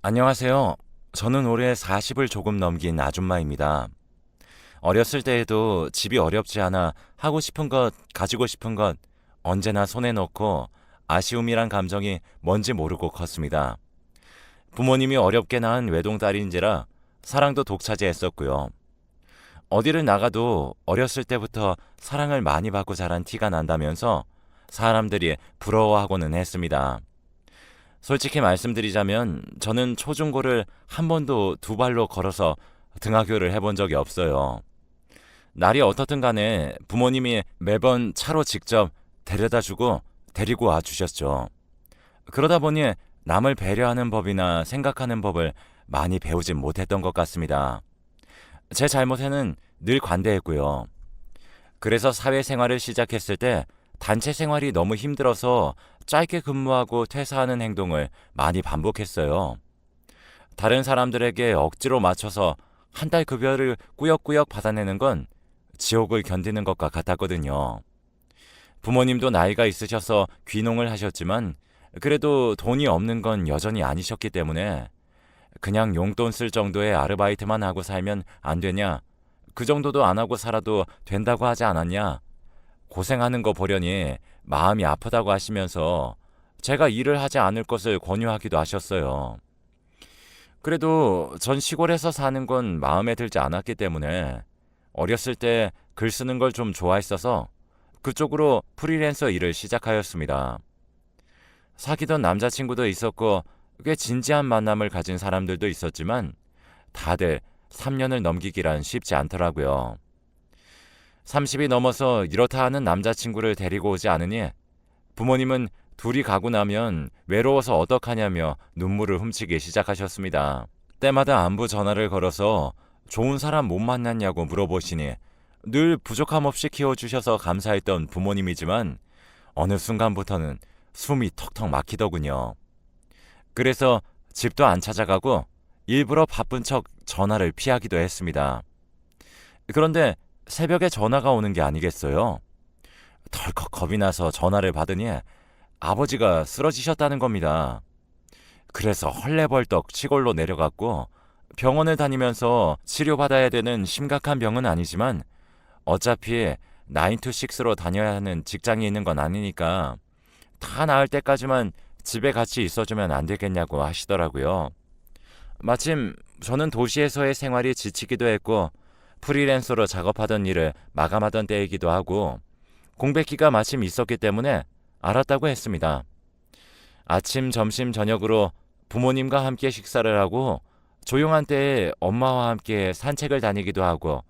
안녕하세요. 저는 올해 40을 조금 넘긴 아줌마입니다. 어렸을 때에도 집이 어렵지 않아 하고 싶은 것, 가지고 싶은 것 언제나 손에 넣고 아쉬움이란 감정이 뭔지 모르고 컸습니다. 부모님이 어렵게 낳은 외동딸인지라 사랑도 독차지했었고요. 어디를 나가도 어렸을 때부터 사랑을 많이 받고 자란 티가 난다면서 사람들이 부러워하고는 했습니다. 솔직히 말씀드리자면 저는 초중고를 한 번도 두 발로 걸어서 등하교를 해본 적이 없어요. 날이 어떻든 간에 부모님이 매번 차로 직접 데려다 주고 데리고 와 주셨죠. 그러다 보니 남을 배려하는 법이나 생각하는 법을 많이 배우진 못했던 것 같습니다. 제 잘못에는 늘 관대했고요. 그래서 사회생활을 시작했을 때 단체 생활이 너무 힘들어서 짧게 근무하고 퇴사하는 행동을 많이 반복했어요. 다른 사람들에게 억지로 맞춰서 한 달 급여를 꾸역꾸역 받아내는 건 지옥을 견디는 것과 같았거든요. 부모님도 나이가 있으셔서 귀농을 하셨지만 그래도 돈이 없는 건 여전히 아니셨기 때문에 그냥 용돈 쓸 정도의 아르바이트만 하고 살면 안 되냐? 그 정도도 안 하고 살아도 된다고 하지 않았냐? 고생하는 거 보려니 마음이 아프다고 하시면서 제가 일을 하지 않을 것을 권유하기도 하셨어요. 그래도 전 시골에서 사는 건 마음에 들지 않았기 때문에 어렸을 때 글 쓰는 걸 좀 좋아했어서 그쪽으로 프리랜서 일을 시작하였습니다. 사귀던 남자친구도 있었고 꽤 진지한 만남을 가진 사람들도 있었지만 다들 3년을 넘기기란 쉽지 않더라고요. 30이 넘어서 이렇다 하는 남자친구를 데리고 오지 않으니 부모님은 둘이 가고 나면 외로워서 어떡하냐며 눈물을 훔치기 시작하셨습니다. 때마다 안부 전화를 걸어서 좋은 사람 못 만났냐고 물어보시니 늘 부족함 없이 키워주셔서 감사했던 부모님이지만 어느 순간부터는 숨이 턱턱 막히더군요. 그래서 집도 안 찾아가고 일부러 바쁜 척 전화를 피하기도 했습니다. 그런데 새벽에 전화가 오는 게 아니겠어요? 덜컥 겁이 나서 전화를 받으니 아버지가 쓰러지셨다는 겁니다. 그래서 헐레벌떡 시골로 내려갔고 병원을 다니면서 치료받아야 되는 심각한 병은 아니지만 어차피 9to6로 다녀야 하는 직장이 있는 건 아니니까 다 나을 때까지만 집에 같이 있어주면 안 되겠냐고 하시더라고요. 마침 저는 도시에서의 생활이 지치기도 했고 프리랜서로 작업하던 일을 마감하던 때이기도 하고 공백기가 마침 있었기 때문에 알았다고 했습니다. 아침, 점심, 저녁으로 부모님과 함께 식사를 하고 조용한 때에 엄마와 함께 산책을 다니기도 하고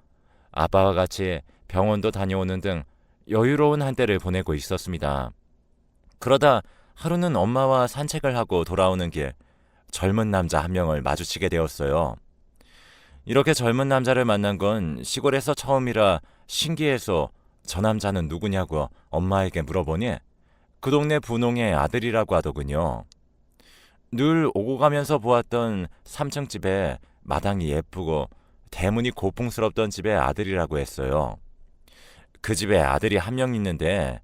아빠와 같이 병원도 다녀오는 등 여유로운 한때를 보내고 있었습니다. 그러다 하루는 엄마와 산책을 하고 돌아오는 길 젊은 남자 한 명을 마주치게 되었어요. 이렇게 젊은 남자를 만난 건 시골에서 처음이라 신기해서 저 남자는 누구냐고 엄마에게 물어보니 그 동네 분홍의 아들이라고 하더군요. 늘 오고 가면서 보았던 3층 집에 마당이 예쁘고 대문이 고풍스럽던 집의 아들이라고 했어요. 그 집에 아들이 한 명 있는데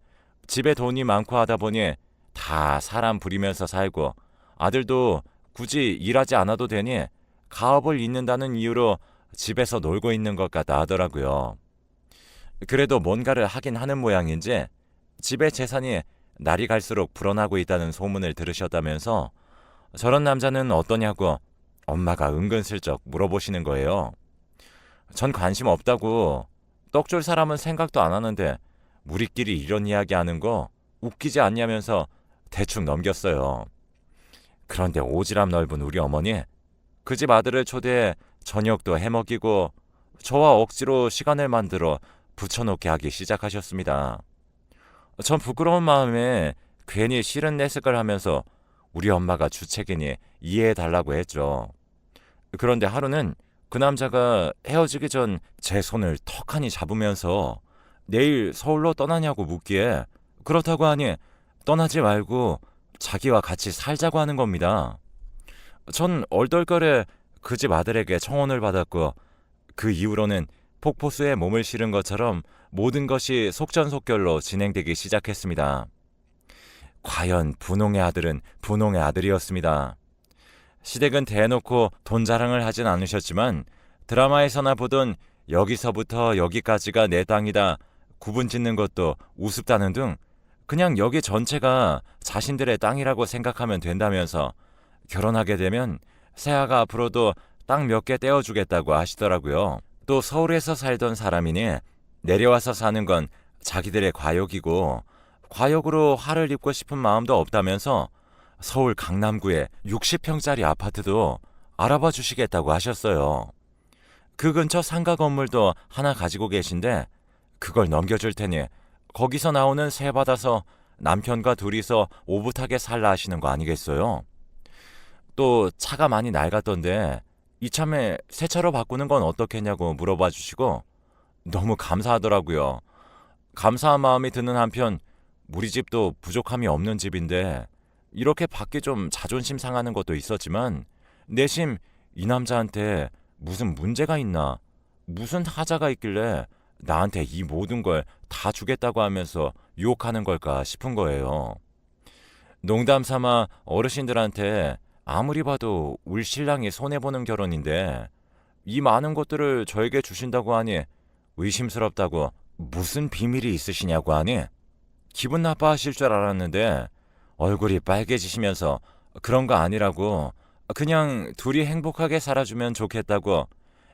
집에 돈이 많고 하다 보니 다 사람 부리면서 살고 아들도 굳이 일하지 않아도 되니 가업을 잇는다는 이유로 집에서 놀고 있는 것 같다 하더라고요. 그래도 뭔가를 하긴 하는 모양인지 집의 재산이 날이 갈수록 불어나고 있다는 소문을 들으셨다면서 저런 남자는 어떠냐고 엄마가 은근슬쩍 물어보시는 거예요. 전 관심 없다고 떡 줄 사람은 생각도 안 하는데 우리끼리 이런 이야기 하는 거 웃기지 않냐면서 대충 넘겼어요. 그런데 오지랖 넓은 우리 어머니 그 집 아들을 초대해 저녁도 해먹이고 저와 억지로 시간을 만들어 붙여놓게 하기 시작하셨습니다. 전 부끄러운 마음에 괜히 싫은 내색을 하면서 우리 엄마가 주책이니 이해해달라고 했죠. 그런데 하루는 그 남자가 헤어지기 전 제 손을 턱하니 잡으면서 내일 서울로 떠나냐고 묻기에 그렇다고 하니 떠나지 말고 자기와 같이 살자고 하는 겁니다. 전 얼떨결에 그 집 아들에게 청혼을 받았고 그 이후로는 폭포수에 몸을 실은 것처럼 모든 것이 속전속결로 진행되기 시작했습니다. 과연 분홍의 아들은 분홍의 아들이었습니다. 시댁은 대놓고 돈 자랑을 하진 않으셨지만 드라마에서나 보던 여기서부터 여기까지가 내 땅이다 구분 짓는 것도 우습다는 등 그냥 여기 전체가 자신들의 땅이라고 생각하면 된다면서 결혼하게 되면 새아가 앞으로도 땅 몇 개 떼어주겠다고 하시더라고요. 또 서울에서 살던 사람이니 내려와서 사는 건 자기들의 과욕이고 과욕으로 화를 입고 싶은 마음도 없다면서 서울 강남구에 60평짜리 아파트도 알아봐 주시겠다고 하셨어요. 그 근처 상가 건물도 하나 가지고 계신데 그걸 넘겨줄 테니 거기서 나오는 세 받아서 남편과 둘이서 오붓하게 살라 하시는 거 아니겠어요? 또 차가 많이 낡았던데 이참에 새 차로 바꾸는 건 어떻겠냐고 물어봐 주시고 너무 감사하더라고요. 감사한 마음이 드는 한편 우리 집도 부족함이 없는 집인데 이렇게 밖에 좀 자존심 상하는 것도 있었지만 내심 이 남자한테 무슨 문제가 있나, 무슨 하자가 있길래 나한테 이 모든 걸 다 주겠다고 하면서 유혹하는 걸까 싶은 거예요. 농담 삼아 어르신들한테 아무리 봐도 울 신랑이 손해보는 결혼인데 이 많은 것들을 저에게 주신다고 하니 의심스럽다고 무슨 비밀이 있으시냐고 하니 기분 나빠하실 줄 알았는데 얼굴이 빨개지시면서 그런 거 아니라고 그냥 둘이 행복하게 살아주면 좋겠다고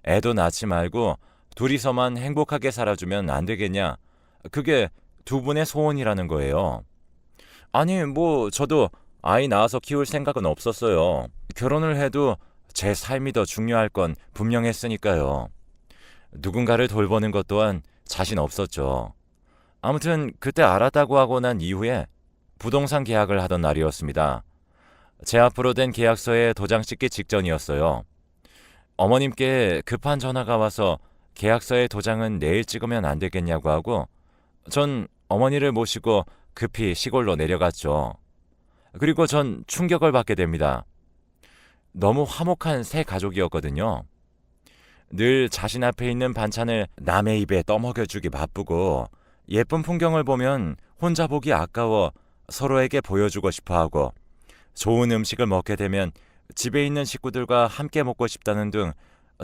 애도 낳지 말고 둘이서만 행복하게 살아주면 안 되겠냐. 그게 두 분의 소원이라는 거예요. 아니 뭐 저도 아이 낳아서 키울 생각은 없었어요. 결혼을 해도 제 삶이 더 중요할 건 분명했으니까요. 누군가를 돌보는 것 또한 자신 없었죠. 아무튼 그때 알았다고 하고 난 이후에 부동산 계약을 하던 날이었습니다. 제 앞으로 된 계약서에 도장 찍기 직전이었어요. 어머님께 급한 전화가 와서 계약서의 도장은 내일 찍으면 안 되겠냐고 하고 전 어머니를 모시고 급히 시골로 내려갔죠. 그리고 전 충격을 받게 됩니다. 너무 화목한 새 가족이었거든요. 늘 자신 앞에 있는 반찬을 남의 입에 떠먹여주기 바쁘고 예쁜 풍경을 보면 혼자 보기 아까워 서로에게 보여주고 싶어하고 좋은 음식을 먹게 되면 집에 있는 식구들과 함께 먹고 싶다는 등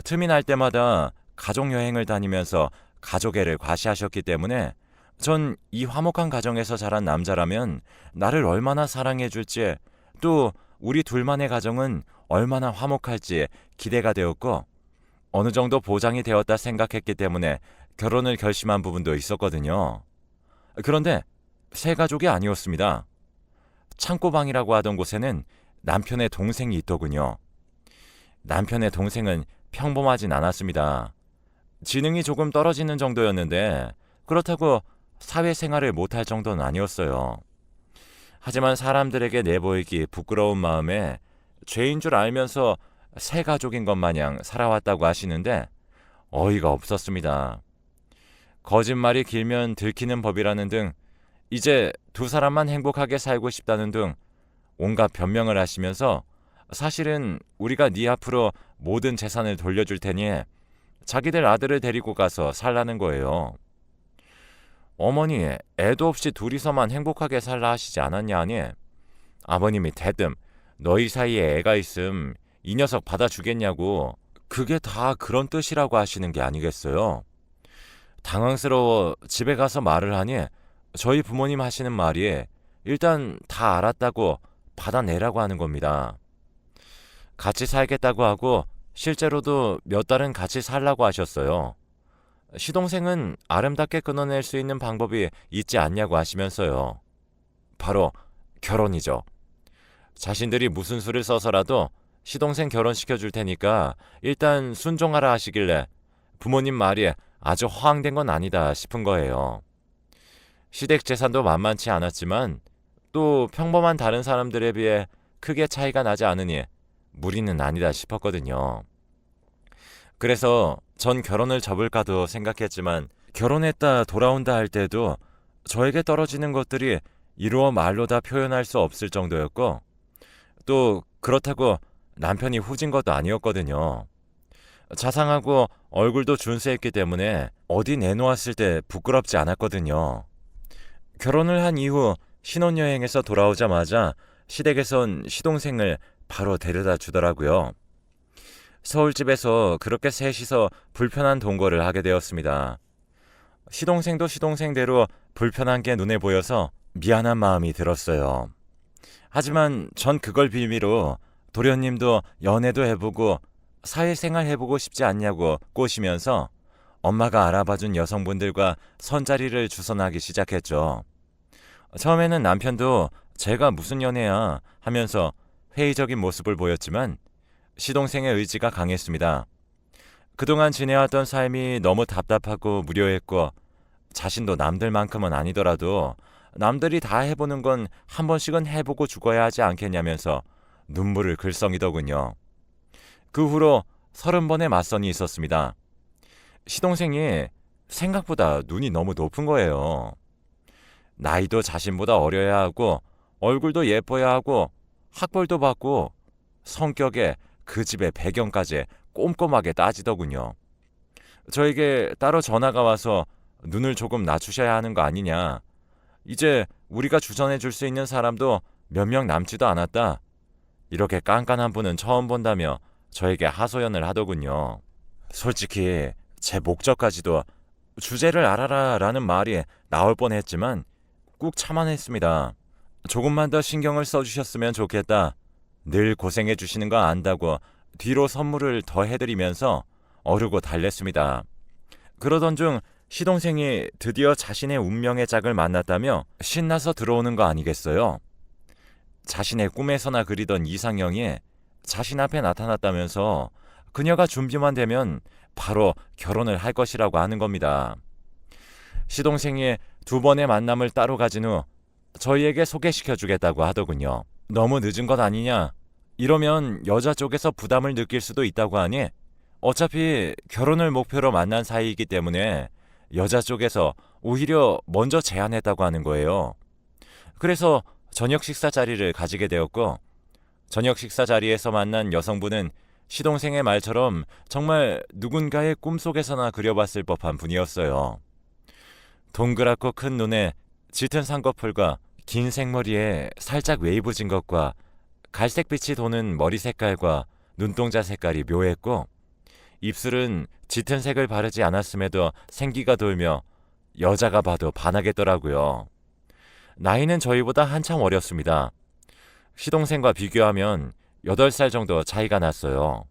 틈이 날 때마다 가족여행을 다니면서 가족애를 과시하셨기 때문에 전 이 화목한 가정에서 자란 남자라면 나를 얼마나 사랑해줄지 또 우리 둘만의 가정은 얼마나 화목할지 기대가 되었고 어느 정도 보장이 되었다 생각했기 때문에 결혼을 결심한 부분도 있었거든요. 그런데 새 가족이 아니었습니다. 창고방이라고 하던 곳에는 남편의 동생이 있더군요. 남편의 동생은 평범하진 않았습니다. 지능이 조금 떨어지는 정도였는데 그렇다고 사회생활을 못할 정도는 아니었어요. 하지만 사람들에게 내보이기 부끄러운 마음에 죄인 줄 알면서 새 가족인 것 마냥 살아왔다고 하시는데 어이가 없었습니다. 거짓말이 길면 들키는 법이라는 등 이제 두 사람만 행복하게 살고 싶다는 등 온갖 변명을 하시면서 사실은 우리가 네 앞으로 모든 재산을 돌려줄 테니 자기들 아들을 데리고 가서 살라는 거예요. 어머니, 애도 없이 둘이서만 행복하게 살라 하시지 않았냐 하니 아버님이 대뜸 너희 사이에 애가 있음 이 녀석 받아주겠냐고 그게 다 그런 뜻이라고 하시는 게 아니겠어요. 당황스러워 집에 가서 말을 하니 저희 부모님 하시는 말이 일단 다 알았다고 받아내라고 하는 겁니다. 같이 살겠다고 하고 실제로도 몇 달은 같이 살라고 하셨어요. 시동생은 아름답게 끊어낼 수 있는 방법이 있지 않냐고 하시면서요. 바로 결혼이죠. 자신들이 무슨 수를 써서라도 시동생 결혼시켜줄 테니까 일단 순종하라 하시길래 부모님 말이 아주 허황된 건 아니다 싶은 거예요. 시댁 재산도 만만치 않았지만 또 평범한 다른 사람들에 비해 크게 차이가 나지 않으니 무리는 아니다 싶었거든요. 그래서 전 결혼을 접을까도 생각했지만 결혼했다 돌아온다 할 때도 저에게 떨어지는 것들이 이루어 말로 다 표현할 수 없을 정도였고 또 그렇다고 남편이 후진 것도 아니었거든요. 자상하고 얼굴도 준수했기 때문에 어디 내놓았을 때 부끄럽지 않았거든요. 결혼을 한 이후 신혼여행에서 돌아오자마자 시댁에선 시동생을 바로 데려다 주더라고요. 서울집에서 그렇게 셋이서 불편한 동거를 하게 되었습니다. 시동생도 시동생대로 불편한 게 눈에 보여서 미안한 마음이 들었어요. 하지만 전 그걸 빌미로 도련님도 연애도 해보고 사회생활 해보고 싶지 않냐고 꼬시면서 엄마가 알아봐준 여성분들과 선자리를 주선하기 시작했죠. 처음에는 남편도 제가 무슨 연애야 하면서 회의적인 모습을 보였지만 시동생의 의지가 강했습니다. 그동안 지내왔던 삶이 너무 답답하고 무료했고 자신도 남들만큼은 아니더라도 남들이 다 해보는 건 한 번씩은 해보고 죽어야 하지 않겠냐면서 눈물을 글썽이더군요. 그 후로 30번의 맞선이 있었습니다. 시동생이 생각보다 눈이 너무 높은 거예요. 나이도 자신보다 어려야 하고 얼굴도 예뻐야 하고 학벌도 받고 성격에 그 집의 배경까지 꼼꼼하게 따지더군요. 저에게 따로 전화가 와서 눈을 조금 낮추셔야 하는 거 아니냐. 이제 우리가 주선해 줄 수 있는 사람도 몇 명 남지도 않았다. 이렇게 깐깐한 분은 처음 본다며 저에게 하소연을 하더군요. 솔직히 제 목적까지도 주제를 알아라 라는 말이 나올 뻔했지만 꾹 참아냈습니다. 조금만 더 신경을 써주셨으면 좋겠다. 늘 고생해 주시는 거 안다고 뒤로 선물을 더 해드리면서 어르고 달랬습니다. 그러던 중 시동생이 드디어 자신의 운명의 짝을 만났다며 신나서 들어오는 거 아니겠어요? 자신의 꿈에서나 그리던 이상형이 자신 앞에 나타났다면서 그녀가 준비만 되면 바로 결혼을 할 것이라고 하는 겁니다. 시동생이 2번의 만남을 따로 가진 후 저희에게 소개시켜 주겠다고 하더군요. 너무 늦은 것 아니냐? 이러면 여자 쪽에서 부담을 느낄 수도 있다고 하니 어차피 결혼을 목표로 만난 사이이기 때문에 여자 쪽에서 오히려 먼저 제안했다고 하는 거예요. 그래서 저녁 식사 자리를 가지게 되었고 저녁 식사 자리에서 만난 여성분은 시동생의 말처럼 정말 누군가의 꿈속에서나 그려봤을 법한 분이었어요. 동그랗고 큰 눈에 짙은 쌍꺼풀과 긴 생머리에 살짝 웨이브진 것과 갈색빛이 도는 머리 색깔과 눈동자 색깔이 묘했고 입술은 짙은 색을 바르지 않았음에도 생기가 돌며 여자가 봐도 반하겠더라고요. 나이는 저희보다 한참 어렸습니다. 시동생과 비교하면 8살 정도 차이가 났어요.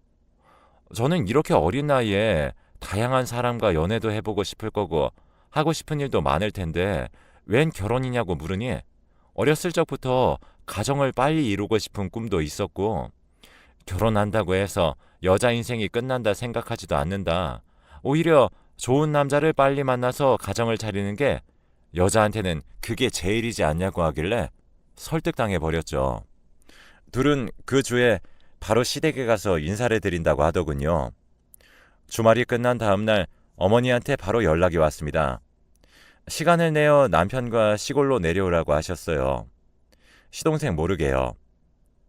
저는 이렇게 어린 나이에 다양한 사람과 연애도 해보고 싶을 거고 하고 싶은 일도 많을 텐데 웬 결혼이냐고 물으니 어렸을 적부터 가정을 빨리 이루고 싶은 꿈도 있었고 결혼한다고 해서 여자 인생이 끝난다 생각하지도 않는다. 오히려 좋은 남자를 빨리 만나서 가정을 차리는 게 여자한테는 그게 제일이지 않냐고 하길래 설득당해 버렸죠. 둘은 그 주에 바로 시댁에 가서 인사를 드린다고 하더군요. 주말이 끝난 다음 날 어머니한테 바로 연락이 왔습니다. 시간을 내어 남편과 시골로 내려오라고 하셨어요. 시동생 모르게요.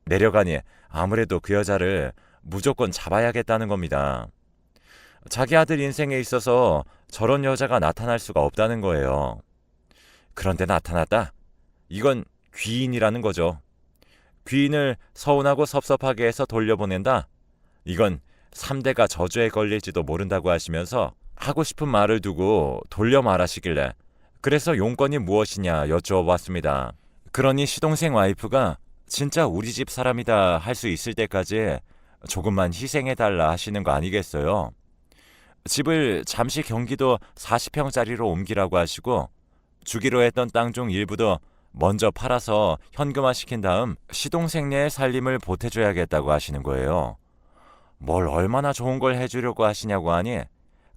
내려가니 아무래도 그 여자를 무조건 잡아야겠다는 겁니다. 자기 아들 인생에 있어서 저런 여자가 나타날 수가 없다는 거예요. 그런데 나타났다. 이건 귀인이라는 거죠. 귀인을 서운하고 섭섭하게 해서 돌려보낸다. 이건 3대가 저주에 걸릴지도 모른다고 하시면서 하고 싶은 말을 두고 돌려 말하시길래 그래서 용건이 무엇이냐 여쭈어봤습니다. 그러니 시동생 와이프가 진짜 우리 집 사람이다 할 수 있을 때까지 조금만 희생해달라 하시는 거 아니겠어요? 집을 잠시 경기도 40평짜리로 옮기라고 하시고 주기로 했던 땅 중 일부도 먼저 팔아서 현금화시킨 다음 시동생네의 살림을 보태줘야겠다고 하시는 거예요. 뭘 얼마나 좋은 걸 해주려고 하시냐고 하니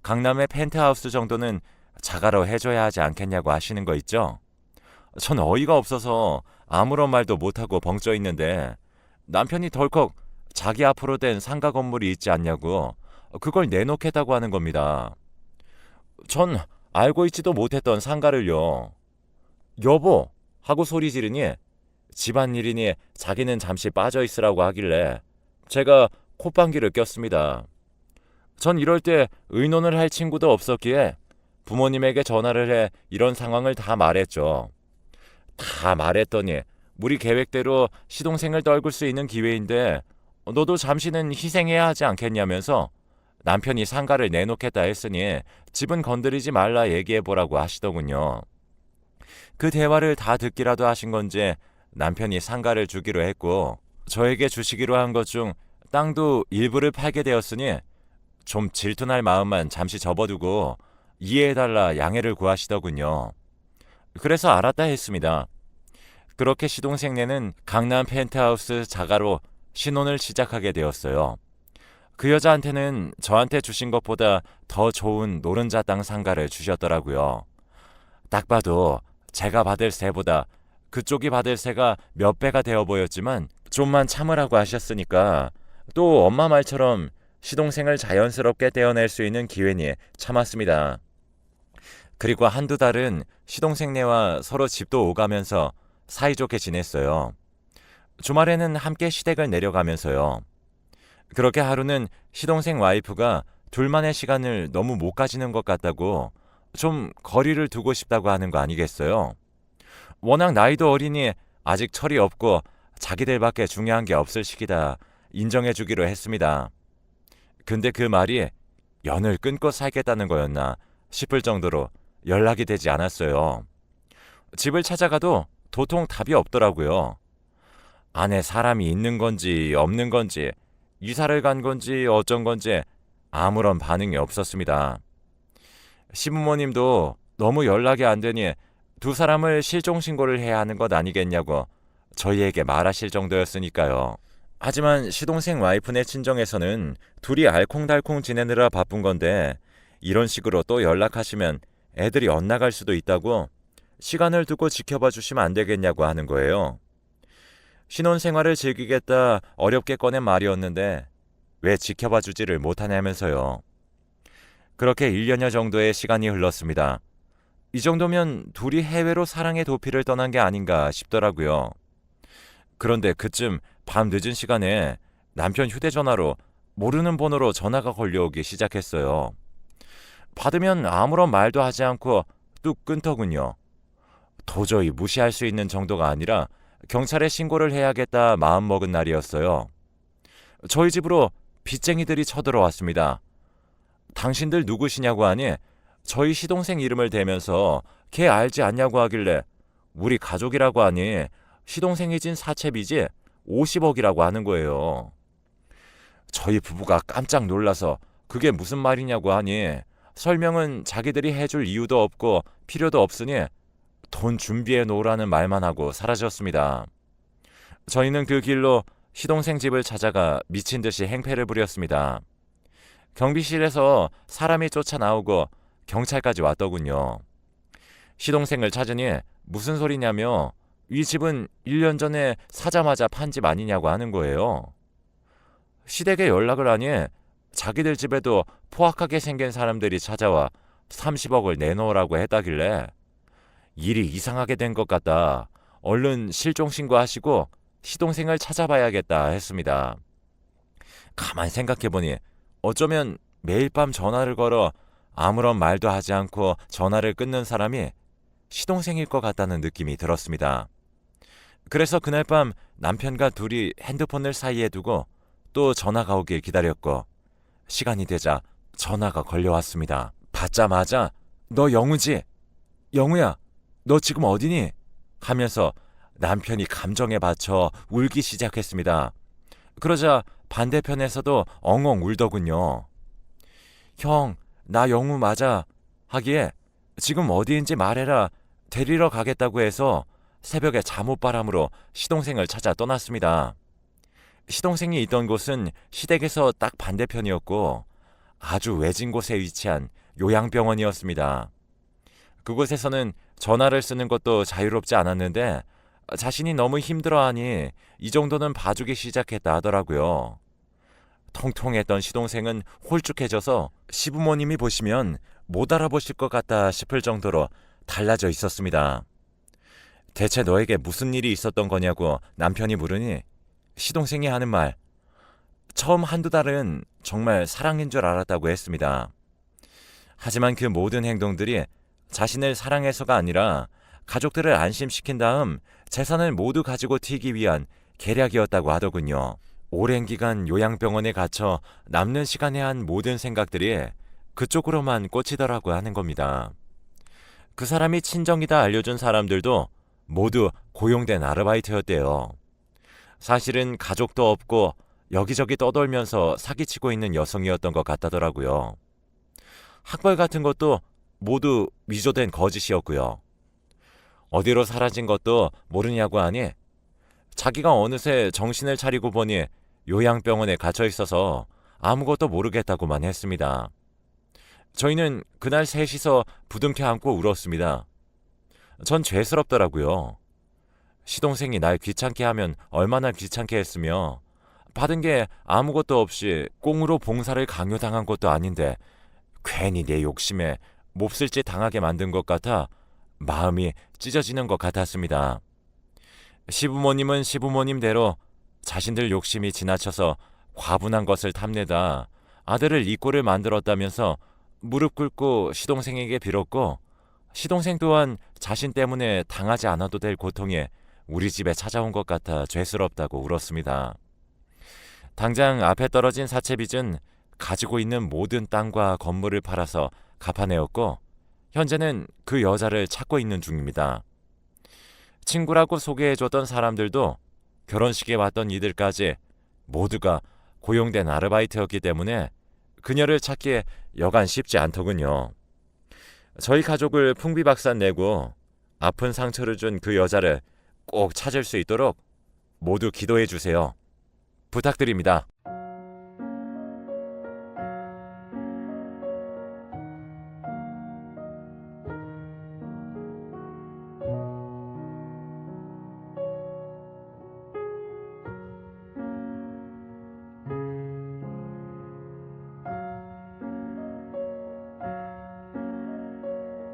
강남의 펜트하우스 정도는 자가로 해줘야 하지 않겠냐고 하시는 거 있죠. 전 어이가 없어서 아무런 말도 못하고 벙쪄 있는데 남편이 덜컥 자기 앞으로 된 상가 건물이 있지 않냐고 그걸 내놓겠다고 하는 겁니다. 전 알고 있지도 못했던 상가를요. 여보 하고 소리 지르니 집안일이니 자기는 잠시 빠져 있으라고 하길래 제가 콧방귀를 꼈습니다. 전 이럴 때 의논을 할 친구도 없었기에 부모님에게 전화를 해 이런 상황을 다 말했죠. 다 말했더니 우리 계획대로 시동생을 떨굴 수 있는 기회인데 너도 잠시는 희생해야 하지 않겠냐면서 남편이 상가를 내놓겠다 했으니 집은 건드리지 말라 얘기해보라고 하시더군요. 그 대화를 다 듣기라도 하신 건지 남편이 상가를 주기로 했고 저에게 주시기로 한 것 중 땅도 일부를 팔게 되었으니 좀 질투날 마음만 잠시 접어두고 이해해달라 양해를 구하시더군요. 그래서 알았다 했습니다. 그렇게 시동생네는 강남 펜트하우스 자가로 신혼을 시작하게 되었어요. 그 여자한테는 저한테 주신 것보다 더 좋은 노른자 땅 상가를 주셨더라고요. 딱 봐도 제가 받을 세보다 그쪽이 받을 세가 몇 배가 되어 보였지만 좀만 참으라고 하셨으니까 또 엄마 말처럼 시동생을 자연스럽게 떼어낼 수 있는 기회니 참았습니다. 그리고 한두 달은 시동생네와 서로 집도 오가면서 사이좋게 지냈어요. 주말에는 함께 시댁을 내려가면서요. 그렇게 하루는 시동생 와이프가 둘만의 시간을 너무 못 가지는 것 같다고 좀 거리를 두고 싶다고 하는 거 아니겠어요? 워낙 나이도 어리니 아직 철이 없고 자기들밖에 중요한 게 없을 시기다 인정해 주기로 했습니다. 근데 그 말이 연을 끊고 살겠다는 거였나 싶을 정도로 연락이 되지 않았어요. 집을 찾아가도 도통 답이 없더라고요. 안에 사람이 있는 건지 없는 건지 이사를 간 건지 어쩐 건지 아무런 반응이 없었습니다. 시부모님도 너무 연락이 안 되니 두 사람을 실종 신고를 해야 하는 것 아니겠냐고 저희에게 말하실 정도였으니까요. 하지만 시동생 와이프네 친정에서는 둘이 알콩달콩 지내느라 바쁜 건데 이런 식으로 또 연락하시면 애들이 엇나갈 수도 있다고 시간을 두고 지켜봐 주시면 안 되겠냐고 하는 거예요. 신혼생활을 즐기겠다 어렵게 꺼낸 말이었는데 왜 지켜봐 주지를 못하냐면서요. 그렇게 1년여 정도의 시간이 흘렀습니다. 이 정도면 둘이 해외로 사랑의 도피를 떠난 게 아닌가 싶더라고요. 그런데 그쯤 밤 늦은 시간에 남편 휴대전화로 모르는 번호로 전화가 걸려오기 시작했어요. 받으면 아무런 말도 하지 않고 뚝 끊더군요. 도저히 무시할 수 있는 정도가 아니라 경찰에 신고를 해야겠다 마음먹은 날이었어요. 저희 집으로 빚쟁이들이 쳐들어왔습니다. 당신들 누구시냐고 하니 저희 시동생 이름을 대면서 걔 알지 않냐고 하길래 우리 가족이라고 하니 시동생이 진 사채빚이 50억이라고 하는 거예요. 저희 부부가 깜짝 놀라서 그게 무슨 말이냐고 하니 설명은 자기들이 해줄 이유도 없고 필요도 없으니 돈 준비해 놓으라는 말만 하고 사라졌습니다. 저희는 그 길로 시동생 집을 찾아가 미친 듯이 행패를 부렸습니다. 경비실에서 사람이 쫓아 나오고 경찰까지 왔더군요. 시동생을 찾으니 무슨 소리냐며 이 집은 1년 전에 사자마자 판 집 아니냐고 하는 거예요. 시댁에 연락을 하니 자기들 집에도 포악하게 생긴 사람들이 찾아와 30억을 내놓으라고 했다길래 일이 이상하게 된 것 같다. 얼른 실종 신고하시고 시동생을 찾아봐야겠다 했습니다. 가만 생각해보니 어쩌면 매일 밤 전화를 걸어 아무런 말도 하지 않고 전화를 끊는 사람이 시동생일 것 같다는 느낌이 들었습니다. 그래서 그날 밤 남편과 둘이 핸드폰을 사이에 두고 또 전화가 오길 기다렸고 시간이 되자 전화가 걸려왔습니다. 받자마자 너 영우지? 영우야, 너 지금 어디니? 하면서 남편이 감정에 받쳐 울기 시작했습니다. 그러자 반대편에서도 엉엉 울더군요. 형, 나 영우 맞아. 하기에 지금 어디인지 말해라. 데리러 가겠다고 해서 새벽에 잠옷바람으로 시동생을 찾아 떠났습니다. 시동생이 있던 곳은 시댁에서 딱 반대편이었고 아주 외진 곳에 위치한 요양병원이었습니다. 그곳에서는 전화를 쓰는 것도 자유롭지 않았는데 자신이 너무 힘들어하니 이 정도는 봐주기 시작했다 하더라고요. 통통했던 시동생은 홀쭉해져서 시부모님이 보시면 못 알아보실 것 같다 싶을 정도로 달라져 있었습니다. 대체 너에게 무슨 일이 있었던 거냐고 남편이 물으니 시동생이 하는 말, 처음 한두 달은 정말 사랑인 줄 알았다고 했습니다. 하지만 그 모든 행동들이 자신을 사랑해서가 아니라 가족들을 안심시킨 다음 재산을 모두 가지고 튀기 위한 계략이었다고 하더군요. 오랜 기간 요양병원에 갇혀 남는 시간에 한 모든 생각들이 그쪽으로만 꽂히더라고 하는 겁니다. 그 사람이 친정이다 알려준 사람들도 모두 고용된 아르바이트였대요. 사실은 가족도 없고 여기저기 떠돌면서 사기치고 있는 여성이었던 것 같다더라고요. 학벌 같은 것도 모두 위조된 거짓이었고요. 어디로 사라진 것도 모르냐고 하니 자기가 어느새 정신을 차리고 보니 요양병원에 갇혀 있어서 아무것도 모르겠다고만 했습니다. 저희는 그날 셋이서 부둥켜 안고 울었습니다. 전 죄스럽더라고요. 시동생이 날 귀찮게 하면 얼마나 귀찮게 했으며 받은 게 아무것도 없이 꽁으로 봉사를 강요당한 것도 아닌데 괜히 내 욕심에 몹쓸 짓 당하게 만든 것 같아 마음이 찢어지는 것 같았습니다. 시부모님은 시부모님대로 자신들 욕심이 지나쳐서 과분한 것을 탐내다 아들을 이 꼴을 만들었다면서 무릎 꿇고 시동생에게 빌었고 시동생 또한 자신 때문에 당하지 않아도 될 고통에 우리 집에 찾아온 것 같아 죄스럽다고 울었습니다. 당장 앞에 떨어진 사채빚은 가지고 있는 모든 땅과 건물을 팔아서 갚아내었고 현재는 그 여자를 찾고 있는 중입니다. 친구라고 소개해줬던 사람들도 결혼식에 왔던 이들까지 모두가 고용된 아르바이트였기 때문에 그녀를 찾기에 여간 쉽지 않더군요. 저희 가족을 풍비박산 내고 아픈 상처를 준 그 여자를 꼭 찾을 수 있도록 모두 기도해 주세요. 부탁드립니다.